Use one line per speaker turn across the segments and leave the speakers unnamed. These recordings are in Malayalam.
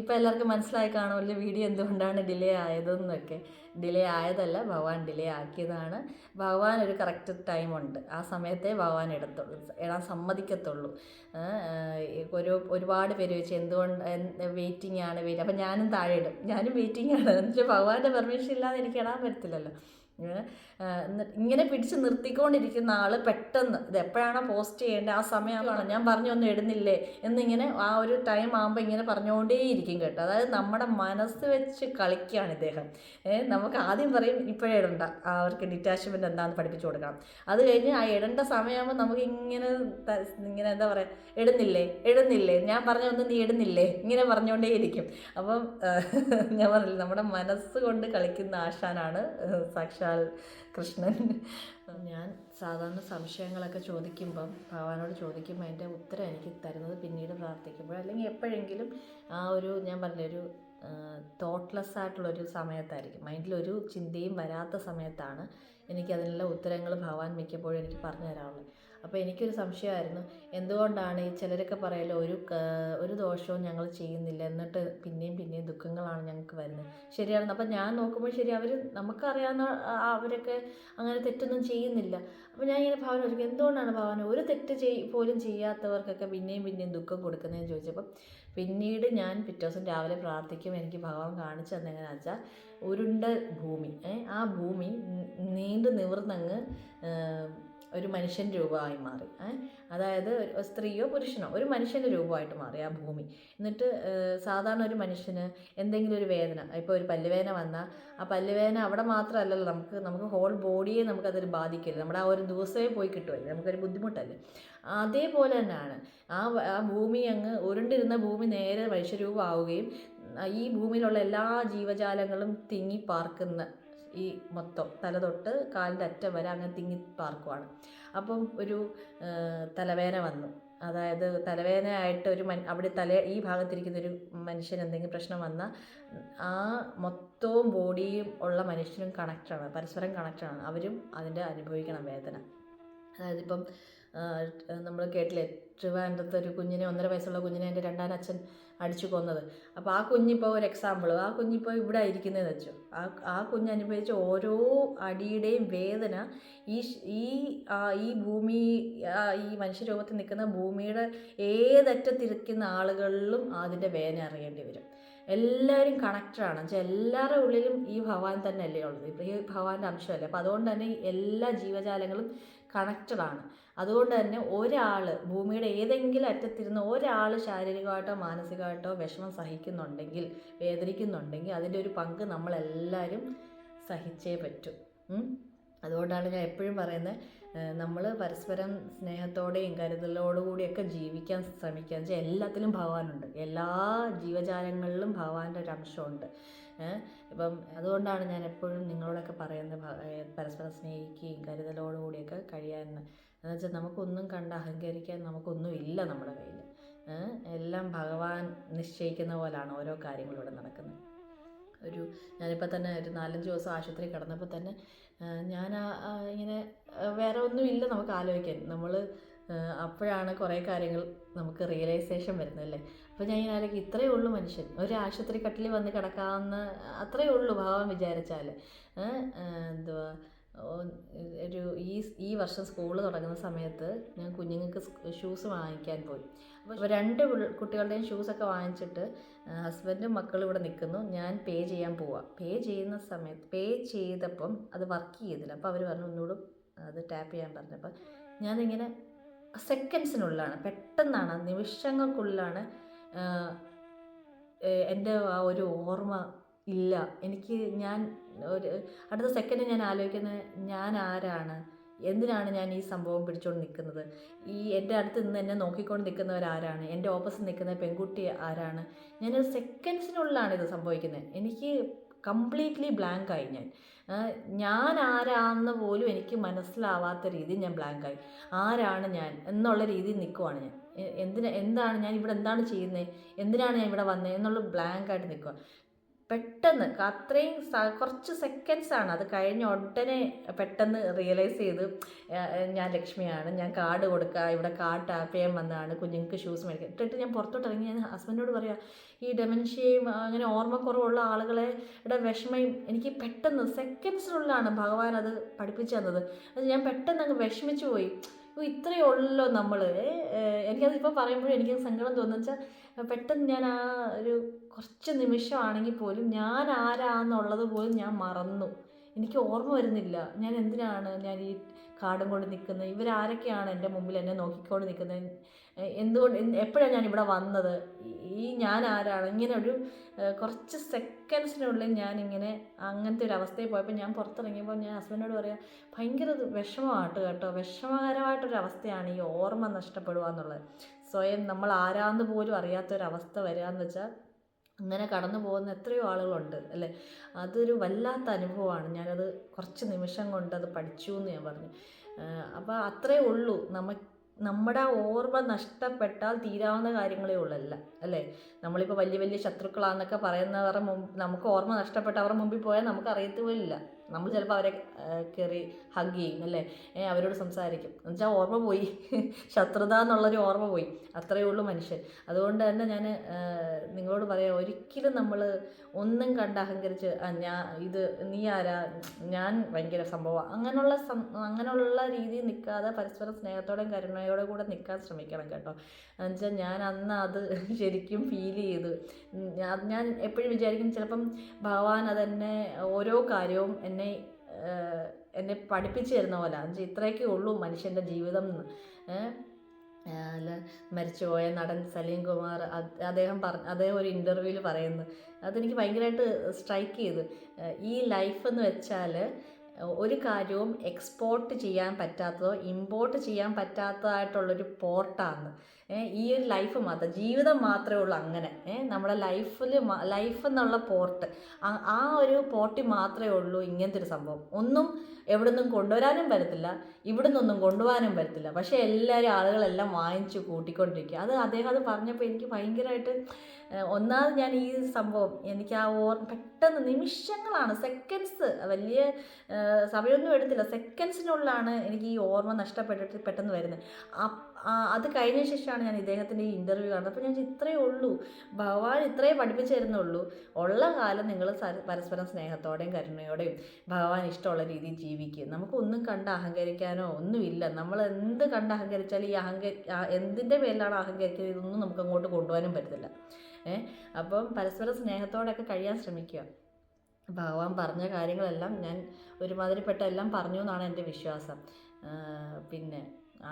ഇപ്പം എല്ലാവർക്കും മനസ്സിലായി കാണുമല്ലോ വീഡിയോ എന്തുകൊണ്ടാണ് ഡിലേ ആയതെന്നൊക്കെ. ഡിലേ ആയതല്ല, ഭഗവാൻ ഡിലേ ആക്കിയതാണ്. ഭഗവാൻ ഒരു കറക്റ്റ് ടൈമുണ്ട്, ആ സമയത്തെ ഭഗവാൻ ഇടാൻ സമ്മതിക്കത്തുള്ളൂ. ഒരുപാട് പേര് ചോദിച്ചു എന്തുകൊണ്ട് വെയിറ്റിംഗ് ആണ് അപ്പം ഞാനും താഴെ ഇടും, ഞാനും വെയിറ്റിംഗ് ആണ്. എന്നുവെച്ചാൽ ഭഗവാന്റെ പെർമിഷൻ ഇല്ലാതെ എനിക്ക് ഇടാൻ പറ്റത്തില്ലല്ലോ. ഇങ്ങനെ പിടിച്ച് നിർത്തിക്കൊണ്ടിരിക്കുന്ന ആൾ പെട്ടെന്ന് ഇത് എപ്പോഴാണോ പോസ്റ്റ് ചെയ്യേണ്ടത് ആ സമയമാണോ ഞാൻ പറഞ്ഞൊന്നും ഇടുന്നില്ലേ എന്നിങ്ങനെ ആ ഒരു ടൈം ആകുമ്പോൾ ഇങ്ങനെ പറഞ്ഞുകൊണ്ടേയിരിക്കും കേട്ടോ. അതായത് നമ്മുടെ മനസ്സ് വെച്ച് കളിക്കുകയാണ് ഇദ്ദേഹം. നമുക്ക് ആദ്യം പറയും ഇപ്പോഴേ ഇടണ്ട, അവർക്ക് ഡിറ്റാച്ച്മെൻറ്റ് എന്താണെന്ന് പഠിപ്പിച്ചു കൊടുക്കണം. അത് കഴിഞ്ഞ് ആ ഇടേണ്ട സമയമാകുമ്പോൾ നമുക്ക് ഇങ്ങനെ എന്താ പറയുക, ഇടുന്നില്ലേ ഞാൻ പറഞ്ഞൊന്നും നീ ഇടുന്നില്ലേ ഇങ്ങനെ പറഞ്ഞുകൊണ്ടേയിരിക്കും. അപ്പം ഞാൻ പറഞ്ഞില്ല, നമ്മുടെ മനസ്സ് കൊണ്ട് കളിക്കുന്ന ആശാനാണ് സാക്ഷാൽ കൃഷ്ണൻ. ഞാൻ സാധാരണ സംശയങ്ങളൊക്കെ ചോദിക്കുമ്പം ഭഗവാനോട് ചോദിക്കുമ്പോൾ അതിൻ്റെ ഉത്തരം എനിക്ക് തരുന്നത് പിന്നീട് പ്രാർത്ഥിക്കുമ്പോൾ അല്ലെങ്കിൽ എപ്പോഴെങ്കിലും ആ ഒരു ഞാൻ പറഞ്ഞൊരു തോട്ട്ലെസ് ആയിട്ടുള്ളൊരു സമയത്തായിരിക്കും, മൈൻഡിലൊരു ചിന്തയും വരാത്ത സമയത്താണ് എനിക്കതിനുള്ള ഉത്തരങ്ങൾ ഭഗവാൻ മിക്കപ്പോഴും എനിക്ക് പറഞ്ഞു തരാറുള്ളത്. അപ്പോൾ എനിക്കൊരു സംശയമായിരുന്നു, എന്തുകൊണ്ടാണ് ഈ ചിലരൊക്കെ പറയല്ലോ ഒരു ദോഷവും ഞങ്ങൾ ചെയ്യുന്നില്ല എന്നിട്ട് പിന്നെയും ദുഃഖങ്ങളാണ് ഞങ്ങൾക്ക് വരുന്നത്. ശരിയാണ്. അപ്പം ഞാൻ നോക്കുമ്പോൾ ശരി, നമുക്കറിയാവുന്ന അവരൊക്കെ അങ്ങനെ തെറ്റൊന്നും ചെയ്യുന്നില്ല. അപ്പോൾ ഞാൻ ഇങ്ങനെ ഭഗവാൻ ചോദിക്കും, എന്തുകൊണ്ടാണ് ഭഗവാൻ ഒരു തെറ്റ് പോലും ചെയ്യാത്തവർക്കൊക്കെ പിന്നെയും ദുഃഖം കൊടുക്കുന്നതെന്ന് ചോദിച്ചപ്പം പിന്നീട് ഞാൻ പിറ്റേ ദിവസം രാവിലെ പ്രാർത്ഥിക്കുമ്പോൾ എനിക്ക് ഭഗവാൻ കാണിച്ചു തന്നെങ്ങനെയാണെന്ന് വെച്ചാൽ ഉരുണ്ട ഭൂമി, ആ ഭൂമി നീണ്ടു നിവർന്നങ്ങ് ഒരു മനുഷ്യൻ രൂപമായി മാറി. അതായത് സ്ത്രീയോ പുരുഷനോ ഒരു മനുഷ്യൻ്റെ രൂപമായിട്ട് മാറി ആ ഭൂമി. എന്നിട്ട് സാധാരണ ഒരു മനുഷ്യന് എന്തെങ്കിലും ഒരു വേദന, ഇപ്പോൾ ഒരു പല്ലുവേദന വന്നാൽ ആ പല്ലുവേദന അവിടെ മാത്രമല്ലല്ലോ, നമുക്ക് ഹോൾ ബോഡിയെ നമുക്കതൊരു ബാധിക്കില്ല, നമ്മുടെ ആ ഒരു ദിവസമേ പോയി കിട്ടുമല്ലേ, നമുക്കൊരു ബുദ്ധിമുട്ടല്ലേ. അതേപോലെ തന്നെയാണ് ആ ഭൂമി അങ്ങ് ഉരുണ്ടിരുന്ന ഭൂമി നേരെ മനുഷ്യരൂപമാവുകയും ഈ ഭൂമിയിലുള്ള എല്ലാ ജീവജാലങ്ങളും തിങ്ങി പാർക്കുന്ന ഈ മൊത്തം തല തൊട്ട് കാലിൻ്റെ അറ്റം വരെ അങ്ങനെ തിങ്ങി പാർക്കുവാണ്. അപ്പം ഒരു തലവേദന വന്നു, അതായത് തലവേദനയായിട്ട് അവിടെ ഈ ഭാഗത്തിരിക്കുന്ന ഒരു മനുഷ്യൻ എന്തെങ്കിലും പ്രശ്നം വന്നാൽ ആ മൊത്തവും ബോഡിയും ഉള്ള മനുഷ്യനും കണക്റ്റാണ്, പരസ്പരം കണക്റ്റാണ്, അവരും അതിൻ്റെ അനുഭവിക്കണം വേദന. അതായത് ഇപ്പം നമ്മൾ കേട്ടില്ലേ, ട്രിവാൻഡ്രത്ത് ഒരു കുഞ്ഞിനെ 1.5 വയസ്സുള്ള കുഞ്ഞിനെ എൻ്റെ രണ്ടാനച്ഛൻ അടിച്ചു കൊന്നത്. അപ്പോൾ ആ കുഞ്ഞിപ്പോൾ ഒരു എക്സാമ്പിൾ, ആ കുഞ്ഞിപ്പോൾ ഇവിടെ ഇരിക്കുന്നതെന്ന് വെച്ചു, ആ കുഞ്ഞ് അനുഭവിച്ച ഓരോ അടിയുടെയും വേദന ഈ ഭൂമി ഈ മനുഷ്യരൂപത്തിൽ നിൽക്കുന്ന ഭൂമിയുടെ ഏതറ്റത്തിരിക്കുന്ന ആളുകളിലും അതിൻ്റെ വേദന അറിയേണ്ടി വരും. എല്ലാവരും കണക്റ്റഡാണ് വെച്ചാൽ എല്ലാവരുടെ ഉള്ളിലും ഈ ഭഗവാൻ തന്നെ അല്ലേ ഉള്ളത്, ഇപ്പോൾ ഈ ഭഗവാന്റെ അംശമല്ലേ. അപ്പോൾ അതുകൊണ്ട് തന്നെ എല്ലാ ജീവജാലങ്ങളും കണക്റ്റഡാണ്. അതുകൊണ്ട് തന്നെ ഒരാൾ ഭൂമിയുടെ ഏതെങ്കിലും അറ്റത്തിരുന്ന് ഒരാൾ ശാരീരികമായിട്ടോ മാനസികമായിട്ടോ വിഷമം സഹിക്കുന്നുണ്ടെങ്കിൽ, വേദനിക്കുന്നുണ്ടെങ്കിൽ അതിൻ്റെ ഒരു പങ്ക് നമ്മളെല്ലാവരും സഹിച്ചേ പറ്റൂ. അതുകൊണ്ടാണ് ഞാൻ എപ്പോഴും പറയുന്നത്, നമ്മൾ പരസ്പരം സ്നേഹത്തോടെയും കരുതലോടുകൂടിയൊക്കെ ജീവിക്കാൻ ശ്രമിക്കുക. എന്ന് വെച്ചാൽ എല്ലാത്തിലും ഭഗവാനുണ്ട്, എല്ലാ ജീവജാലങ്ങളിലും ഭഗവാന്റെ ഒരു അംശമുണ്ട്. ഇപ്പം അതുകൊണ്ടാണ് ഞാൻ എപ്പോഴും നിങ്ങളോടൊക്കെ പറയുന്നത് പരസ്പരം സ്നേഹിക്കുകയും കരുതലോടുകൂടിയൊക്കെ കഴിയാമെന്ന്. എന്നുവെച്ചാൽ നമുക്കൊന്നും കണ്ട് അഹങ്കരിക്കാൻ നമുക്കൊന്നും ഇല്ല നമ്മുടെ കയ്യിൽ. എല്ലാം ഭഗവാൻ നിശ്ചയിക്കുന്ന പോലാണ് ഓരോ കാര്യങ്ങളും ഇവിടെ നടക്കുന്നത്. ഞാനിപ്പോൾ തന്നെ ഒരു 4-5 ദിവസം ആശുപത്രി കിടന്നപ്പോൾ തന്നെ ഞാൻ ഇങ്ങനെ വേറെ ഒന്നുമില്ല നമുക്ക് ആലോചിക്കാൻ, നമ്മൾ അപ്പോഴാണ് കുറേ കാര്യങ്ങൾ നമുക്ക് റിയലൈസേഷൻ വരുന്നതല്ലേ. അപ്പോൾ ഞാൻ ഇങ്ങനെ ആലോചിക്കും, ഇത്രയേ ഉള്ളൂ മനുഷ്യൻ, ഒരു ആശുപത്രി കട്ടിലിൽ വന്ന് കിടക്കാവുന്ന അത്രയേ ഉള്ളൂ ഭഗവാൻ വിചാരിച്ചാൽ. എന്തുവാ ഈ വർഷം സ്കൂൾ തുടങ്ങുന്ന സമയത്ത് ഞാൻ കുഞ്ഞുങ്ങൾക്ക് ഷൂസ് വാങ്ങിക്കാൻ പോയി. അപ്പോൾ 2 കുട്ടികളുടെയും ഷൂസൊക്കെ വാങ്ങിച്ചിട്ട് ഹസ്ബൻഡും മക്കളും ഇവിടെ നിൽക്കുന്നു, ഞാൻ പേ ചെയ്യാൻ പോവാം. പേ ചെയ്തപ്പം അത് വർക്ക് ചെയ്തില്ല. അപ്പോൾ അവർ പറഞ്ഞു ഒന്നുകൂടെ അത് ടാപ്പ് ചെയ്യാൻ പറഞ്ഞപ്പോൾ ഞാനിങ്ങനെ സെക്കൻഡ്സിനുള്ളിലാണ്, പെട്ടെന്നാണ്, നിമിഷങ്ങൾക്കുള്ളിലാണ് എൻ്റെ ആ ഒരു ഓർമ്മ ഇല്ല എനിക്ക്. ഞാൻ അടുത്ത സെക്കൻഡ് ഞാൻ ആലോചിക്കുന്നത്, ഞാൻ ആരാണ്, എന്തിനാണ് ഞാൻ ഈ സംഭവം പിടിച്ചുകൊണ്ട് നിൽക്കുന്നത്, എൻ്റെ അടുത്ത് നിന്ന് എന്നെ നോക്കിക്കൊണ്ട് നിൽക്കുന്നവരാരാണ്, എൻ്റെ ഓപ്പോസിറ്റ് നിൽക്കുന്ന പെൺകുട്ടി ആരാണ്. ഞാനൊരു സെക്കൻഡ്സിനുള്ളിലാണ് ഇത് സംഭവിക്കുന്നത്. എനിക്ക് കംപ്ലീറ്റ്ലി ബ്ലാങ്കായി. ഞാൻ ആരാണെന്ന് പോലും എനിക്ക് മനസ്സിലാവാത്ത രീതിയിൽ ഞാൻ ബ്ലാങ്കായി. ആരാണ് ഞാൻ എന്നുള്ള രീതിയിൽ നിൽക്കുവാണ് ഞാൻ. എന്താണ് ഞാൻ ഇവിടെ എന്താണ് ചെയ്യുന്നത്, എന്തിനാണ് ഞാൻ ഇവിടെ വന്നത് എന്നുള്ള ബ്ലാങ്കായിട്ട് നിൽക്കുക. പെട്ടെന്ന് അത്രയും കുറച്ച് സെക്കൻഡ്സാണ് അത് കഴിഞ്ഞ ഉടനെ പെട്ടെന്ന് റിയലൈസ് ചെയ്ത് ഞാൻ ലക്ഷ്മിയാണ്, ഞാൻ കാർഡ് കൊടുക്കുക, ഇവിടെ കാർഡ് ടാപ്പ് ചെയ്യാൻ വന്നതാണ്, കുഞ്ഞുങ്ങൾക്ക് ഷൂസ് മേടിക്കുക ഇട്ടിട്ട് ഞാൻ പുറത്തോട്ട് ഇറങ്ങി. ഞാൻ ഹസ്ബൻഡിനോട് പറയാം, ഈ ഡെമൻഷ്യയും അങ്ങനെ ഓർമ്മക്കുറവുള്ള ആളുകളുടെ വിഷമയും എനിക്ക് പെട്ടെന്ന് സെക്കൻഡ്സിനുള്ളിലാണ് ഭഗവാൻ അത് പഠിപ്പിച്ചു തന്നത്. അത് ഞാൻ പെട്ടെന്ന് അങ്ങ് വിഷമിച്ചു പോയി. ഇത്രയേ ഉള്ളല്ലോ നമ്മൾ. എനിക്കതിപ്പോൾ പറയുമ്പോഴും എനിക്ക് സങ്കടം തോന്നുന്നു വെച്ചാൽ പെട്ടെന്ന് ഞാൻ ആ ഒരു കുറച്ച് നിമിഷമാണെങ്കിൽ പോലും ഞാൻ ആരാന്നുള്ളത് പോലും ഞാൻ മറന്നു. എനിക്ക് ഓർമ്മ വരുന്നില്ല ഞാൻ എന്തിനാണ് ഞാൻ ഈ കാർഡും കൊണ്ട് നിൽക്കുന്നത്, ഇവരാരൊക്കെയാണ് എൻ്റെ മുമ്പിൽ എന്നെ നോക്കിക്കൊണ്ട് നിൽക്കുന്നത്, എന്തുകൊണ്ട് എപ്പോഴാണ് ഞാൻ ഇവിടെ വന്നത്, ഈ ഞാൻ ആരാണ്. ഇങ്ങനെ ഒരു കുറച്ച് സെക്കൻഡ്സിനുള്ളിൽ ഞാനിങ്ങനെ അങ്ങനത്തെ ഒരു അവസ്ഥയിൽ പോയപ്പോൾ ഞാൻ പുറത്തിറങ്ങിയപ്പോൾ ഞാൻ ഹസ്ബൻഡിനോട് പറയാം, ഭയങ്കര വിഷമമായിട്ട് കേട്ടോ, വിഷമകരമായിട്ടൊരവസ്ഥയാണ് ഈ ഓർമ്മ നഷ്ടപ്പെടുക എന്നുള്ളത്. സ്വയം നമ്മൾ ആരാന്ന് പോലും അറിയാത്തൊരവസ്ഥ വരിക എന്ന് വെച്ചാൽ അങ്ങനെ കടന്നു പോകുന്ന എത്രയോ ആളുകളുണ്ട് അല്ലേ. അതൊരു വല്ലാത്ത അനുഭവമാണ്. ഞാനത് കുറച്ച് നിമിഷം കൊണ്ട് അത് പഠിച്ചു എന്ന് ഞാൻ പറഞ്ഞു. അപ്പോൾ അത്രയേ ഉള്ളൂ. നമ്മുടെ ഓർമ്മ നഷ്ടപ്പെട്ടാൽ തീരാവുന്ന കാര്യങ്ങളേ ഉള്ളല്ല അല്ലേ. നമ്മളിപ്പോൾ വലിയ വലിയ ശത്രുക്കളാണെന്നൊക്കെ പറയുന്നവരുടെ നമുക്ക് ഓർമ്മ നഷ്ടപ്പെട്ട അവരുടെ മുമ്പിൽ പോയാൽ നമുക്ക് അറിയത്തുമില്ല. നമ്മൾ ചിലപ്പോൾ അവരെ കയറി ഹഗ് ചെയ്യും അല്ലേ, അവരോട് സംസാരിക്കും. എന്നുവെച്ചാൽ ഓർമ്മ പോയി, ശത്രുത എന്നുള്ളൊരു ഓർമ്മ പോയി. അത്രയേ ഉള്ളൂ മനുഷ്യൻ. അതുകൊണ്ട് തന്നെ ഞാൻ നിങ്ങളോട് പറയാം, ഒരിക്കലും നമ്മൾ ഒന്നും കണ്ട് അഹങ്കരിച്ച് ഇത് നീ ആരാ, ഞാൻ ഭയങ്കര സംഭവം അങ്ങനെയുള്ള രീതിയിൽ നിൽക്കാതെ പരസ്പരം സ്നേഹത്തോടെയും കരുണയോടെ കൂടെ നിൽക്കാൻ ശ്രമിക്കണം കേട്ടോ. എന്നുവെച്ചാൽ ഞാൻ അന്ന് അത് ശരിക്കും ഫീൽ ചെയ്തു. ഞാൻ എപ്പോഴും വിചാരിക്കും ചിലപ്പം ഭഗവാൻ അതെന്നെ ഓരോ കാര്യവും എന്നെ പഠിപ്പിച്ചു തരുന്ന പോലെ. എന്നുവെച്ചാൽ ഇത്രയൊക്കെ ഉള്ളൂ മനുഷ്യൻ്റെ ജീവിതം എന്ന്. അല്ല, മരിച്ചുപോയ നടൻ സലീം കുമാർ അദ്ദേഹം ഒരു ഇൻ്റർവ്യൂവിൽ പറയുന്നു, അതെനിക്ക് ഭയങ്കരമായിട്ട് സ്ട്രൈക്ക് ചെയ്തു. ഈ ലൈഫ് എന്ന് വെച്ചാൽ ഒരു കാര്യവും എക്സ്പോർട്ട് ചെയ്യാൻ പറ്റാത്തതോ ഇമ്പോർട്ട് ചെയ്യാൻ പറ്റാത്തതായിട്ടുള്ളൊരു പോർട്ടാണ്. ഈ ഒരു ലൈഫ് മാത്രം, ജീവിതം മാത്രമേ ഉള്ളൂ അങ്ങനെ. നമ്മുടെ ലൈഫ് എന്നുള്ള പോർട്ട്, ആ ഒരു പോർട്ടിൽ മാത്രമേ ഉള്ളൂ ഇങ്ങനത്തെ ഒരു സംഭവം. ഒന്നും എവിടെ നിന്നും കൊണ്ടുവരാനും പറ്റത്തില്ല, ഇവിടെ നിന്നൊന്നും കൊണ്ടുപോകാനും പറ്റത്തില്ല. പക്ഷേ ആളുകളെല്ലാം വാങ്ങിച്ച് കൂട്ടിക്കൊണ്ടിരിക്കുക. അദ്ദേഹം അത് പറഞ്ഞപ്പോൾ എനിക്ക് ഭയങ്കരമായിട്ട് ഒന്നാമത് ഞാൻ ഈ സംഭവം എനിക്ക് ആ പെട്ടെന്ന് നിമിഷങ്ങളാണ്, സെക്കൻഡ്സ്, വലിയ സമയമൊന്നും എടുത്തില്ല, സെക്കൻഡ്സിനുള്ളിലാണ് എനിക്ക് ഈ ഓർമ്മ നഷ്ടപ്പെട്ടിട്ട് പെട്ടെന്ന് വരുന്നത്. അത് കഴിഞ്ഞ ശേഷമാണ് ഞാൻ ഇദ്ദേഹത്തിൻ്റെ ഈ ഇൻ്റർവ്യൂ കാണുന്നത്. അപ്പോൾ ഞാൻ ഇത്രയേ ഉള്ളൂ, ഭഗവാൻ ഇത്രയേ പഠിപ്പിച്ചു തരുന്നുള്ളൂ. ഉള്ള കാലം നിങ്ങൾ പരസ്പരം സ്നേഹത്തോടെയും കരുണയോടെയും ഭഗവാൻ ഇഷ്ടമുള്ള രീതിയിൽ ജീവിക്കുക. നമുക്കൊന്നും കണ്ട് അഹങ്കരിക്കാനോ ഒന്നുമില്ല. നമ്മൾ എന്ത് കണ്ട് അഹങ്കരിച്ചാലും എന്തിൻ്റെ പേരിലാണ് അഹങ്കരിക്കുന്നത് ഇതൊന്നും നമുക്ക് അങ്ങോട്ട് കൊണ്ടുപോകാനും പറ്റത്തില്ല. അപ്പം പരസ്പരം സ്നേഹത്തോടെയൊക്കെ കഴിയാൻ ശ്രമിക്കുക. ഭഗവാൻ പറഞ്ഞ കാര്യങ്ങളെല്ലാം ഞാൻ ഒരുമാതിരിപ്പെട്ട എല്ലാം പറഞ്ഞു എന്നാണ് എൻ്റെ വിശ്വാസം. പിന്നെ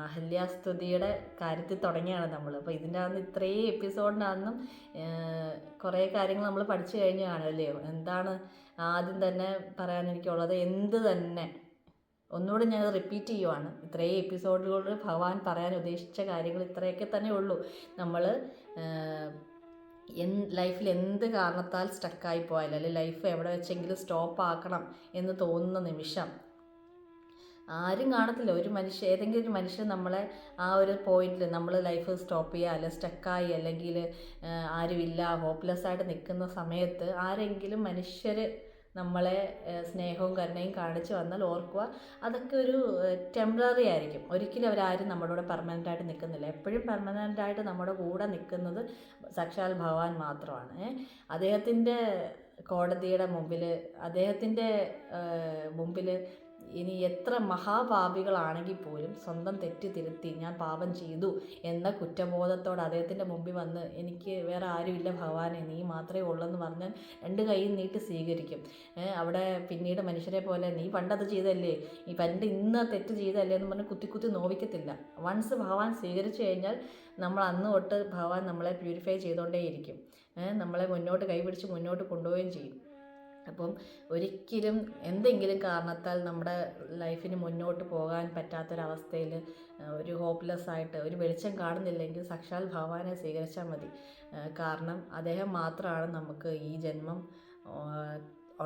അഹല്യാസ്തുതിയുടെ കാര്യത്തിൽ തുടങ്ങിയാണ് നമ്മൾ. അപ്പോൾ ഇതിൻ്റെ അകത്ത് ഇത്രയും എപ്പിസോഡിനകത്തും കുറേ കാര്യങ്ങൾ നമ്മൾ പഠിച്ചു കഴിഞ്ഞു കാണുമല്ലയോ. എന്താണ് ആദ്യം തന്നെ പറയാൻ എനിക്കുള്ളത്, എന്ത് തന്നെ ഒന്നുകൂടി ഞാനത് റിപ്പീറ്റ് ചെയ്യുവാണ്. ഇത്രയും എപ്പിസോഡുകളിൽ ഭഗവാൻ പറയാൻ ഉദ്ദേശിച്ച കാര്യങ്ങൾ ഇത്രയൊക്കെ തന്നെ ഉള്ളൂ. നമ്മൾ ലൈഫിൽ എന്ത് കാരണത്താൽ സ്റ്റക്കായി പോയാലും അല്ലെങ്കിൽ ലൈഫ് എവിടെ വെച്ചെങ്കിലും സ്റ്റോപ്പ് ആക്കണം എന്ന് തോന്നുന്ന നിമിഷം ആരും കാണത്തില്ല. ഏതെങ്കിലും ഒരു മനുഷ്യൻ നമ്മളെ ആ ഒരു പോയിന്റിൽ നമ്മൾ ലൈഫ് സ്റ്റോപ്പ് ചെയ്യുക അല്ലെങ്കിൽ സ്റ്റക്കായി അല്ലെങ്കിൽ ആരുമില്ല ഹോപ്പ്ലെസ് ആയിട്ട് നിൽക്കുന്ന സമയത്ത് ആരെങ്കിലും മനുഷ്യർ നമ്മളെ സ്നേഹവും കരുണയും കാണിച്ച് വന്നാൽ ഓർക്കുക, അതൊക്കെ ഒരു ടെമ്പററി ആയിരിക്കും. ഒരിക്കലും അവരാരും നമ്മുടെ കൂടെ പെർമനൻ്റായിട്ട് നിൽക്കുന്നില്ല. എപ്പോഴും പെർമനൻ്റായിട്ട് നമ്മുടെ കൂടെ നിൽക്കുന്നത് സാക്ഷാൽ ഭഗവാൻ മാത്രമാണ്. അദ്ദേഹത്തിൻ്റെ കോടതിയുടെ മുമ്പിൽ, അദ്ദേഹത്തിൻ്റെ മുമ്പിൽ ഇനി എത്ര മഹാപാപികളാണെങ്കിൽ പോലും സ്വന്തം തെറ്റ് തിരുത്തി ഞാൻ പാപം ചെയ്തു എന്ന കുറ്റബോധത്തോടെ അദ്ദേഹത്തിൻ്റെ മുമ്പിൽ വന്ന് എനിക്ക് വേറെ ആരുമില്ല ഭഗവാനെ നീ മാത്രമേ ഉള്ളെന്ന് പറഞ്ഞാൽ രണ്ട് കൈയും നീട്ടി സ്വീകരിക്കും. അവിടെ പിന്നീട് മനുഷ്യരെ പോലെ നീ പണ്ടത് ചെയ്തല്ലേ, ഈ പണ്ട് ഇന്ന് തെറ്റ് ചെയ്തല്ലേ എന്ന് പറഞ്ഞ് കുത്തി കുത്തി നോവിക്കത്തില്ല. വൺസ് ഭഗവാൻ സ്വീകരിച്ചു കഴിഞ്ഞാൽ നമ്മൾ അന്ന് തൊട്ട് ഭഗവാൻ നമ്മളെ പ്യൂരിഫൈ ചെയ്തുകൊണ്ടേയിരിക്കും. നമ്മളെ മുന്നോട്ട് കൈപിടിച്ച് മുന്നോട്ട് കൊണ്ടുപോവുകയും ചെയ്യും. അപ്പം ഒരിക്കലും എന്തെങ്കിലും കാരണത്താൽ നമ്മുടെ ലൈഫിന് മുന്നോട്ട് പോകാൻ പറ്റാത്തൊരവസ്ഥയിൽ ഒരു ഹോപ്പ്ലെസ് ആയിട്ട് ഒരു വെളിച്ചം കാണുന്നില്ലെങ്കിൽ സാക്ഷാൽ ഭഗവാനെ സ്വീകരിച്ചാൽ മതി. കാരണം അദ്ദേഹം മാത്രമാണ് നമുക്ക് ഈ ജന്മം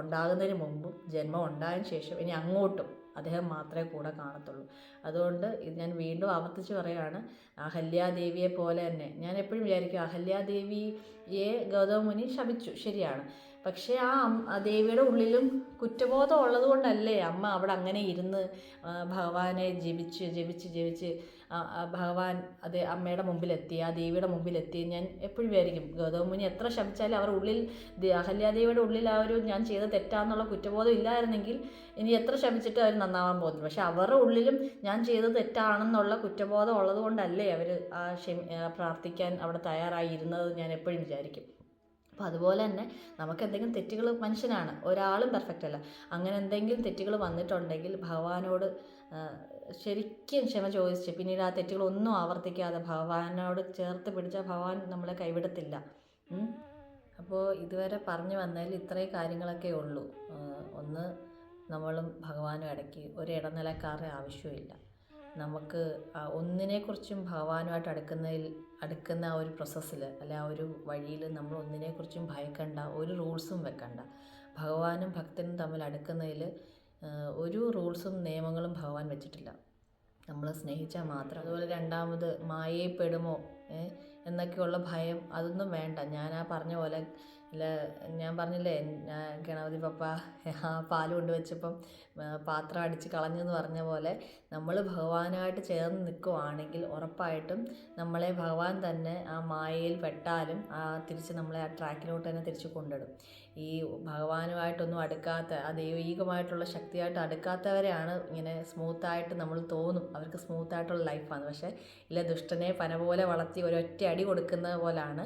ഉണ്ടാകുന്നതിന് മുമ്പും ജന്മം ഉണ്ടായതിനു ശേഷം ഇനി അങ്ങോട്ടും അദ്ദേഹം മാത്രമേ കൂടെ കാണത്തുള്ളൂ. അതുകൊണ്ട് ഇത് ഞാൻ വീണ്ടും ആവർത്തിച്ച് പറയുകയാണ്, അഹല്യാദേവിയെ പോലെ തന്നെ ഞാൻ എപ്പോഴും വിചാരിക്കും, അഹല്യാദേവിയെ ഗൗതമ മുനി ശപിച്ചു, ശരിയാണ്. പക്ഷേ ആ ദേവിയുടെ ഉള്ളിലും കുറ്റബോധം ഉള്ളത് കൊണ്ടല്ലേ അമ്മ അവിടെ അങ്ങനെ ഇരുന്ന് ഭഗവാനെ ജപിച്ച് ജപിച്ച് ജപിച്ച് ഭഗവാൻ അതേ അമ്മയുടെ മുമ്പിലെത്തി, ആ ദേവിയുടെ മുമ്പിലെത്തി. ഞാൻ എപ്പോഴും വിചാരിക്കും, ഗൗതമ മുനി എത്ര ശപിച്ചാലും അവർ ഉള്ളിൽ അഹല്യാദേവിയുടെ ഉള്ളിൽ ആ ഒരു ഞാൻ ചെയ്ത തെറ്റാന്നുള്ള കുറ്റബോധം ഇല്ലായിരുന്നെങ്കിൽ ഇനി എത്ര ശപിച്ചിട്ട് അവർ നന്നാവാൻ പോകുന്നു. പക്ഷെ അവരുടെ ഉള്ളിലും ഞാൻ ചെയ്തത് തെറ്റാണെന്നുള്ള കുറ്റബോധം ഉള്ളത് കൊണ്ടല്ലേ അവർ പ്രാർത്ഥിക്കാൻ അവിടെ തയ്യാറായി ഇരുന്നത് ഞാൻ എപ്പോഴും വിചാരിക്കും. അപ്പോൾ അതുപോലെ തന്നെ നമുക്ക് എന്തെങ്കിലും തെറ്റുകൾ, മനുഷ്യനാണ്, ഒരാളും പെർഫെക്റ്റ് അല്ല, അങ്ങനെ എന്തെങ്കിലും തെറ്റുകൾ വന്നിട്ടുണ്ടെങ്കിൽ ഭഗവാനോട് ശരിക്കും ക്ഷമ ചോദിച്ച് പിന്നീട് ആ തെറ്റുകളൊന്നും ആവർത്തിക്കാതെ ഭഗവാനോട് ചേർത്ത് പിടിച്ചാൽ ഭഗവാൻ നമ്മളെ കൈവിടത്തില്ല. അപ്പോൾ ഇതുവരെ പറഞ്ഞു വന്നതിൽ ഇത്രയും കാര്യങ്ങളൊക്കെ ഉള്ളൂ. ഒന്ന്, നമ്മളും ഭഗവാനും ഇടയ്ക്ക് ഒരു ഇടനിലക്കാരുടെ ആവശ്യമില്ല. നമുക്ക് ഒന്നിനെക്കുറിച്ചും ഭഗവാനുമായിട്ട് അടുക്കുന്ന ആ ഒരു പ്രോസസ്സിൽ അല്ലെ ആ ഒരു വഴിയിൽ നമ്മൾ ഒന്നിനെക്കുറിച്ചും ഭയക്കണ്ട, ഒരു റൂൾസും വെക്കണ്ട. ഭഗവാനും ഭക്തനും തമ്മിൽ അടുക്കുന്നതിൽ ഒരു റൂൾസും നിയമങ്ങളും ഭഗവാൻ വെച്ചിട്ടില്ല. നമ്മൾ സ്നേഹിച്ചാൽ മാത്രം. അതുപോലെ രണ്ടാമത് മായയിൽ പെടുമോ എന്നൊക്കെയുള്ള ഭയം, അതൊന്നും വേണ്ട. ഞാൻ ആ പറഞ്ഞ പോലെ ഞാൻ പറഞ്ഞില്ലേ, ഗണപതി പപ്പ ആ പാൽ കൊണ്ടുവച്ചപ്പം പാത്രം അടിച്ച് കളഞ്ഞു എന്ന് പറഞ്ഞ പോലെ നമ്മൾ ഭഗവാനായിട്ട് ചേർന്ന് നിൽക്കുവാണെങ്കിൽ ഉറപ്പായിട്ടും നമ്മളെ ഭഗവാൻ തന്നെ ആ മായയിൽ പെട്ടാലും തിരിച്ച് നമ്മളെ ആ ട്രാക്കിലോട്ട് തന്നെ തിരിച്ച് കൊണ്ടിടും. ഈ ഭഗവാനുമായിട്ടൊന്നും അടുക്കാത്ത, ആ ദൈവികമായിട്ടുള്ള ശക്തിയായിട്ട് അടുക്കാത്തവരെയാണ് ഇങ്ങനെ സ്മൂത്തായിട്ട് നമ്മൾ തോന്നും അവർക്ക് സ്മൂത്തായിട്ടുള്ള ലൈഫാണ്. പക്ഷേ ഇല്ല, ദുഷ്ടനെ പന പോലെ വളർത്തി ഒരൊറ്റ അടി കൊടുക്കുന്നത് പോലാണ്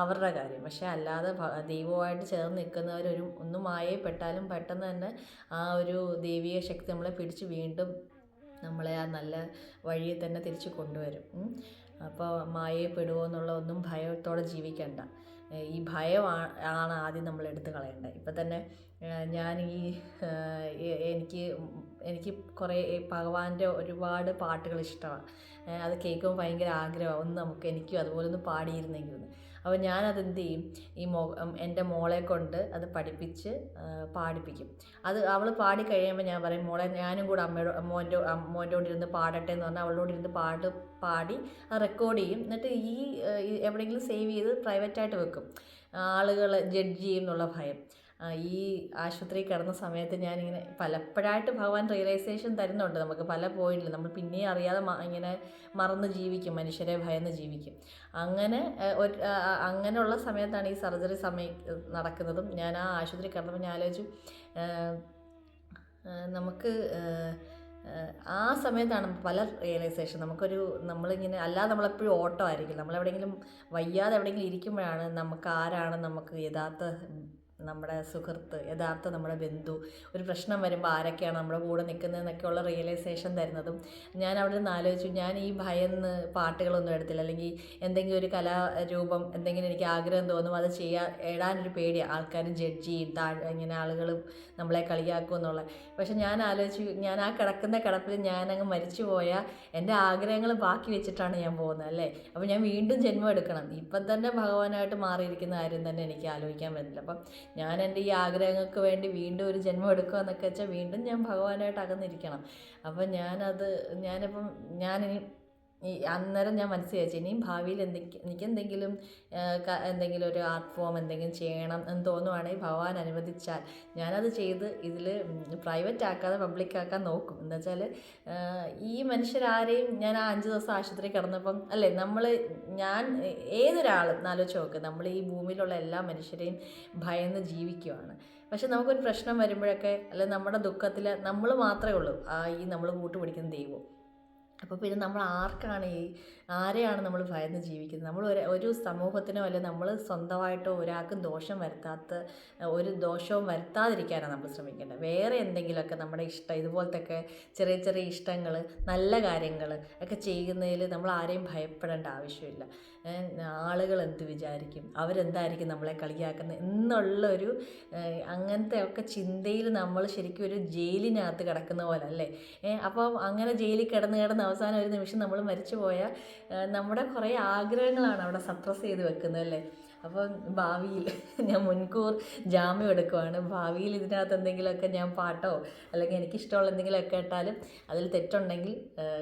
അവരുടെ കാര്യം. പക്ഷേ അല്ലാതെ ദൈവമായിട്ട് ചേർന്ന് നിൽക്കുന്നവരൊരു ഒന്നും മായയിൽ പെട്ടാലും പെട്ടെന്ന് തന്നെ ആ ഒരു ദൈവിക ശക്തി നമ്മളെ പിടിച്ച് വീണ്ടും നമ്മളെ ആ നല്ല വഴിയിൽ തന്നെ തിരിച്ച് കൊണ്ടുവരും. അപ്പോൾ മായയിൽ പെടുമോ എന്നുള്ള ഒന്നും ഭയത്തോടെ ജീവിക്കണ്ട. ഈ ഭയം ആണ് ആദ്യം നമ്മൾ എടുത്ത് കളയേണ്ടത്. ഇപ്പം തന്നെ ഞാൻ എനിക്ക് കുറേ ഭഗവാന്റെ ഒരുപാട് പാട്ടുകൾ ഇഷ്ടമാണ്. അത് കേൾക്കുമ്പോൾ ഭയങ്കര ആഗ്രഹമാണ്, എനിക്കും അതുപോലെ ഒന്ന് പാടിയിരുന്നെങ്കിൽ. അപ്പോൾ ഞാനതെന്ത് ചെയ്യും, എൻ്റെ മോളെ കൊണ്ട് അത് പഠിപ്പിച്ച് പാടിപ്പിക്കും. അത് അവൾ പാടി കഴിയുമ്പോൾ ഞാൻ പറയും, മോളെ ഞാനും കൂടെ മോൻ്റെ കൂടെ ഇരുന്ന് പാടട്ടെ എന്ന് പറഞ്ഞാൽ അവളോട് ഇരുന്ന് പാടി അത് റെക്കോർഡ് ചെയ്യും. എന്നിട്ട് എവിടെയെങ്കിലും സേവ് ചെയ്ത് പ്രൈവറ്റായിട്ട് വെക്കും. ആളുകൾ ജഡ്ജ് ചെയ്യും എന്നുള്ള ഭയം. ഈ ആശുപത്രി കിടന്ന സമയത്ത് ഞാനിങ്ങനെ പലപ്പോഴായിട്ട് ഭഗവാൻ റിയലൈസേഷൻ തരുന്നുണ്ട് നമുക്ക് പല പോയിന്റിൽ. നമ്മൾ പിന്നെയും അറിയാതെ ഇങ്ങനെ മറന്ന് ജീവിക്കും, മനുഷ്യരെ ഭയന്ന് ജീവിക്കും. അങ്ങനെയുള്ള സമയത്താണ് ഈ സർജറി നടക്കുന്നതും. ഞാൻ ആ ആശുപത്രി കിടന്നപ്പോൾ ഞാൻ ആലോചിച്ചു, നമുക്ക് ആ സമയത്താണ് പല റിയലൈസേഷൻ നമ്മളിങ്ങനെ, അല്ലാതെ നമ്മളെപ്പോഴും ഓട്ടോ ആയിരിക്കും. നമ്മളെവിടെയെങ്കിലും വയ്യാതെ എവിടെയെങ്കിലും ഇരിക്കുമ്പോഴാണ് നമുക്ക് ആരാണ് നമുക്ക് യഥാർത്ഥ നമ്മുടെ സുഹൃത്ത്, യഥാർത്ഥ നമ്മുടെ ബന്ധു, ഒരു പ്രശ്നം വരുമ്പോൾ ആരൊക്കെയാണ് നമ്മുടെ കൂടെ നിൽക്കുന്നതെന്നൊക്കെയുള്ള റിയലൈസേഷൻ തരുന്നതും. ഞാൻ അവിടെ നിന്ന് ആലോചിച്ചു, ഞാൻ ഈ ഭയന്ന് പാട്ടുകളൊന്നും എടുത്തില്ല, അല്ലെങ്കിൽ എന്തെങ്കിലും ഒരു കലാരൂപം എന്തെങ്കിലും എനിക്ക് ആഗ്രഹം തോന്നും അത് ഇടാനൊരു പേടിയാണ്, ആൾക്കാരും ജഡ്ജ് ചെയ്യും, ഇങ്ങനെ ആളുകൾ നമ്മളെ കളിയാക്കും എന്നുള്ളത്. പക്ഷെ ഞാൻ ആലോചിച്ചു, ഞാൻ ആ കിടക്കുന്ന കിടപ്പിൽ ഞാനങ്ങ് മരിച്ചു പോയാൽ എൻ്റെ ആഗ്രഹങ്ങൾ ബാക്കി വെച്ചിട്ടാണ് ഞാൻ പോകുന്നത് അല്ലേ. അപ്പോൾ ഞാൻ വീണ്ടും ജന്മം എടുക്കണം. ഇപ്പം തന്നെ ഭഗവാനായിട്ട് മാറിയിരിക്കുന്ന കാര്യം തന്നെ എനിക്ക് ആലോചിക്കാൻ പറ്റില്ല. അപ്പം ഞാൻ എൻ്റെ ഈ ആഗ്രഹങ്ങൾക്ക് വേണ്ടി വീണ്ടും ഒരു ജന്മം എടുക്കുക എന്നൊക്കെ വെച്ചാൽ വീണ്ടും ഞാൻ ഭഗവാനായിട്ട് അകന്നിരിക്കണം. അപ്പം ഞാനിനി അന്നേരം ഞാൻ മനസ്സിലാച്ചു, ഇനിയും ഭാവിയിൽ എനിക്കെന്തെങ്കിലും ഒരു ആർട്ട് ഫോം എന്തെങ്കിലും ചെയ്യണം എന്ന് തോന്നുവാണെങ്കിൽ ഭഗവാൻ അനുവദിച്ചാൽ ഞാനത് ചെയ്ത് ഇതിൽ പ്രൈവറ്റ് ആക്കാതെ പബ്ലിക്കാക്കാൻ നോക്കും. എന്താ വെച്ചാൽ ഈ മനുഷ്യരാരെയും ഞാൻ ആ 5 ദിവസം ആശുപത്രി കിടന്നപ്പം അല്ലേ, ഞാൻ ഏതൊരാളും ആലോചിച്ച് നോക്ക്, നമ്മൾ ഈ ഭൂമിയിലുള്ള എല്ലാ മനുഷ്യരെയും ഭയന്ന് ജീവിക്കുവാണ്. പക്ഷെ നമുക്കൊരു പ്രശ്നം വരുമ്പോഴൊക്കെ അല്ലെ നമ്മുടെ ദുഃഖത്തിൽ നമ്മൾ മാത്രമേ ഉള്ളൂ നമ്മൾ കൂട്ടുപിടിക്കുന്ന ദൈവം. അപ്പോൾ പിന്നെ നമ്മൾ ആരെയാണ് നമ്മൾ ഭയന്ന് ജീവിക്കുന്നത്? നമ്മൾ ഒരു സമൂഹത്തിനോ അല്ലെ നമ്മൾ സ്വന്തമായിട്ടോ ഒരാൾക്കും ഒരു ദോഷവും വരുത്താതിരിക്കാനാണ് നമ്മൾ ശ്രമിക്കേണ്ടത്. വേറെ എന്തെങ്കിലുമൊക്കെ നമ്മുടെ ഇതുപോലത്തെ ചെറിയ ചെറിയ ഇഷ്ടങ്ങൾ, നല്ല കാര്യങ്ങൾ ഒക്കെ ചെയ്യുന്നതിൽ നമ്മൾ ആരെയും ഭയപ്പെടേണ്ട ആവശ്യമില്ല. ആളുകൾ എന്ത് വിചാരിക്കും, അവരെന്തായിരിക്കും നമ്മളെ കളിയാക്കുന്നത് എന്നുള്ളൊരു അങ്ങനത്തെ ഒക്കെ ചിന്തയിൽ നമ്മൾ ശരിക്കും ഒരു ജയിലിനകത്ത് കിടക്കുന്ന പോലെ അല്ലേ. അപ്പം അങ്ങനെ ജയിലിൽ കിടന്ന് അവസാനം ഒരു നിമിഷം നമ്മൾ മരിച്ചു പോയാൽ നമ്മുടെ കുറേ ആഗ്രഹങ്ങളാണ് അവിടെ സപ്രസ് ചെയ്ത് വെക്കുന്നത് അല്ലേ. അപ്പം ഭാവിയിൽ ഞാൻ മുൻകൂർ ജാമ്യം എടുക്കുവാണ്. ഭാവിയിൽ ഇതിനകത്ത് എന്തെങ്കിലുമൊക്കെ ഞാൻ പാട്ടോ അല്ലെങ്കിൽ എനിക്കിഷ്ടമുള്ള എന്തെങ്കിലുമൊക്കെ ഇട്ടാലും അതിൽ തെറ്റുണ്ടെങ്കിൽ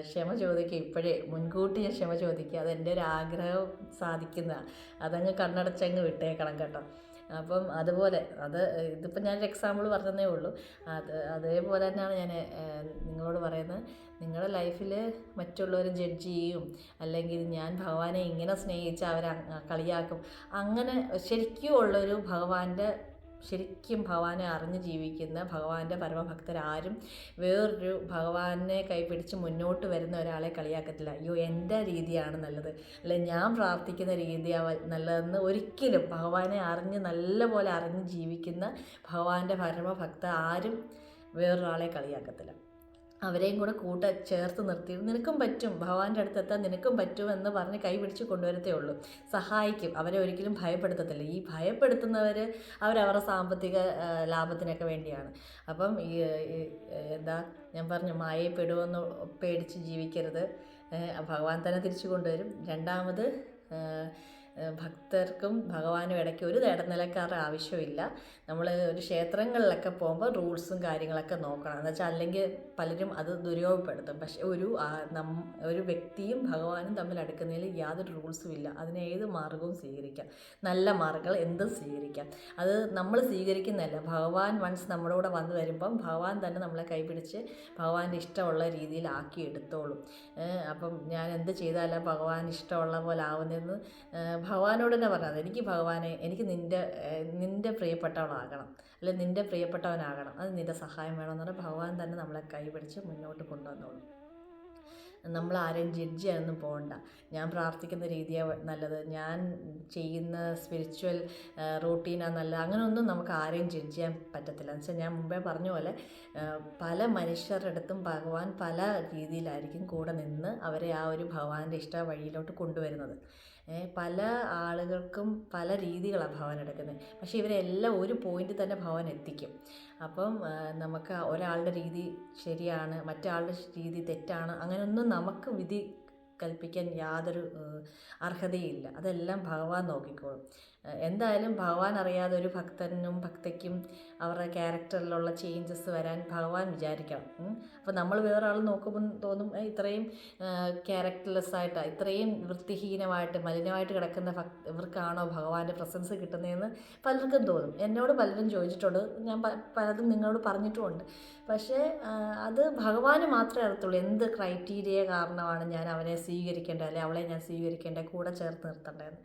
ക്ഷമ ചോദിക്കുക. ഇപ്പോഴേ മുൻകൂട്ടി ഞാൻ ക്ഷമ ചോദിക്കുക. അതെൻ്റെ ഒരു ആഗ്രഹം സാധിക്കുന്നതാണ്. അതങ്ങ് കണ്ണടച്ചങ്ങ് വിട്ടേക്കണം കേട്ടോ. അപ്പം അതുപോലെ ഇതിപ്പോൾ ഞാനൊരു എക്സാമ്പിൾ പറഞ്ഞതേ ഉള്ളൂ. അതേപോലെ തന്നെയാണ് ഞാൻ നിങ്ങളോട് പറയുന്നത്. നിങ്ങളുടെ ലൈഫിൽ മറ്റുള്ളവർ ജഡ്ജ് ചെയ്യും, അല്ലെങ്കിൽ ഞാൻ ഭഗവാനെ ഇങ്ങനെ സ്നേഹിച്ച് അവരെ കളിയാക്കും, അങ്ങനെ ശരിക്കും ഉള്ളൊരു ശരിക്കും ഭഗവാനെ അറിഞ്ഞ് ജീവിക്കുന്ന ഭഗവാന്റെ പരമഭക്തരാരും വേറൊരു ഭഗവാനെ കൈപിടിച്ച് മുന്നോട്ട് വരുന്ന ഒരാളെ കളിയാക്കത്തില്ല. അയ്യോ എൻ്റെ രീതിയാണ് നല്ലത്, അല്ലെ ഞാൻ പ്രാർത്ഥിക്കുന്ന രീതിയാണ് നല്ലതെന്ന് ഒരിക്കലും ഭഗവാനെ നല്ലപോലെ അറിഞ്ഞ് ജീവിക്കുന്ന ഭഗവാന്റെ പരമഭക്ത ആരും വേറൊരാളെ കളിയാക്കത്തില്ല. അവരെയും കൂടെ ചേർത്ത് നിർത്തി നിനക്കും പറ്റും, ഭഗവാന്റെ അടുത്തെത്താൻ നിനക്കും പറ്റും എന്ന് പറഞ്ഞ് കൈ പിടിച്ച് കൊണ്ടുവരത്തേ ഉള്ളൂ. സഹായിക്കും. അവരെ ഒരിക്കലും ഭയപ്പെടുത്തത്തില്ല. ഈ ഭയപ്പെടുത്തുന്നവർ അവരവരുടെ സാമ്പത്തിക ലാഭത്തിനൊക്കെ വേണ്ടിയാണ്. അപ്പം ഞാൻ പറഞ്ഞു, മായയെ പെടുമെന്ന് പേടിച്ച് ജീവിക്കരുത്. ഭഗവാൻ തന്നെ തിരിച്ചു കൊണ്ടുവരും. രണ്ടാമത്, ഭക്തർക്കും ഭഗവാനും ഇടയ്ക്ക് ഒരു ഇടനിലക്കാരുടെ ആവശ്യമില്ല. നമ്മൾ ഒരു ക്ഷേത്രങ്ങളിലൊക്കെ പോകുമ്പോൾ റൂൾസും കാര്യങ്ങളൊക്കെ നോക്കണം. എന്ന് വെച്ചാൽ അല്ലെങ്കിൽ പലരും അത് ദുരുപയോഗപ്പെടുത്തും. പക്ഷേ ഒരു വ്യക്തിയും ഭഗവാനും തമ്മിൽ അടുക്കുന്നതിൽ യാതൊരു റൂൾസും ഇല്ല. അതിന് ഏത് മാർഗവും സ്വീകരിക്കാം. നല്ല മാർഗ്ഗങ്ങൾ എന്തും സ്വീകരിക്കാം. അത് നമ്മൾ സ്വീകരിക്കുന്നതല്ല, ഭഗവാൻ വൺസ് നമ്മുടെ കൂടെ വന്നു വരുമ്പം ഭഗവാൻ തന്നെ നമ്മളെ കൈപിടിച്ച് ഭഗവാന്റെ ഇഷ്ടമുള്ള രീതിയിൽ ആക്കി എടുത്തോളും. അപ്പം ഞാൻ എന്ത് ചെയ്താലും ഭഗവാൻ ഇഷ്ടമുള്ള പോലെ ആവുന്നതെന്ന് ഭഗവാനോട് തന്നെ പറഞ്ഞത്. എനിക്ക് നിൻ്റെ പ്രിയപ്പെട്ടവളാകണം, അല്ലെ നിൻ്റെ പ്രിയപ്പെട്ടവനാകണം, അത് നിൻ്റെ സഹായം വേണമെന്ന് പറഞ്ഞാൽ ഭഗവാൻ തന്നെ നമ്മളെ കൈപിടിച്ച് മുന്നോട്ട് കൊണ്ടുവന്നോളും. നമ്മൾ ആരെയും ജഡ്ജ് ചെയ്യാനൊന്നും പോകണ്ട. ഞാൻ പ്രാർത്ഥിക്കുന്ന രീതിയാണ് നല്ലത്, ഞാൻ ചെയ്യുന്ന സ്പിരിച്വൽ റൂട്ടീനാണ് നല്ലത്, അങ്ങനെയൊന്നും നമുക്ക് ആരെയും ജഡ്ജ് ചെയ്യാൻ പറ്റത്തില്ല. എന്ന് വെച്ചാൽ ഞാൻ മുമ്പേ പറഞ്ഞ പോലെ പല മനുഷ്യരുടെ അടുത്തും ഭഗവാൻ പല രീതിയിലായിരിക്കും കൂടെ നിന്ന് അവരെ ആ ഒരു ഭഗവാന്റെ ഇഷ്ട വഴിയിലോട്ട് കൊണ്ടുവരുന്നത്. പല ആളുകൾക്കും പല രീതികളാണ് ഭഗവാൻ എടുക്കുന്നത്. പക്ഷേ ഇവരെല്ലാം ഒരു പോയിന്റിൽ തന്നെ ഭഗവാൻ എത്തിക്കും. അപ്പം നമുക്ക് ഒരാളുടെ രീതി ശരിയാണ്, മറ്റാളുടെ രീതി തെറ്റാണ്, അങ്ങനെയൊന്നും നമുക്ക് വിധി കൽപ്പിക്കാൻ യാതൊരു അർഹതയില്ല. അതെല്ലാം ഭഗവാൻ നോക്കിക്കോളും. എന്തായാലും ഭഗവാൻ അറിയാതെ ഒരു ഭക്തനും ഭക്തയ്ക്കും അവരുടെ ക്യാരക്ടറിലുള്ള ചേഞ്ചസ് വരാൻ ഭഗവാൻ വിചാരിക്കണം. അപ്പോൾ നമ്മൾ വേറൊരാൾ നോക്കുമ്പോൾ തോന്നും ഇത്രയും ക്യാരക്ടർലെസ് ആയിട്ട്, ഇത്രയും വൃത്തിഹീനമായിട്ട് മലിനമായിട്ട് കിടക്കുന്ന ഇവർക്കാണോ ഭഗവാന്റെ പ്രസൻസ് കിട്ടുന്നതെന്ന് പലർക്കും തോന്നും. എന്നോട് പലരും ചോദിച്ചിട്ടുണ്ട്, ഞാൻ പലതും നിങ്ങളോട് പറഞ്ഞിട്ടുമുണ്ട്. പക്ഷേ അത് ഭഗവാന് മാത്രമേ അറിയത്തുള്ളൂ എന്ത് ക്രൈറ്റീരിയ കാരണമാണ് ഞാൻ അവനെ സ്വീകരിക്കേണ്ടത്, അല്ലെങ്കിൽ അവളെ ഞാൻ സ്വീകരിക്കേണ്ടത്, കൂടെ ചേർത്ത് നിർത്തേണ്ടതെന്ന്.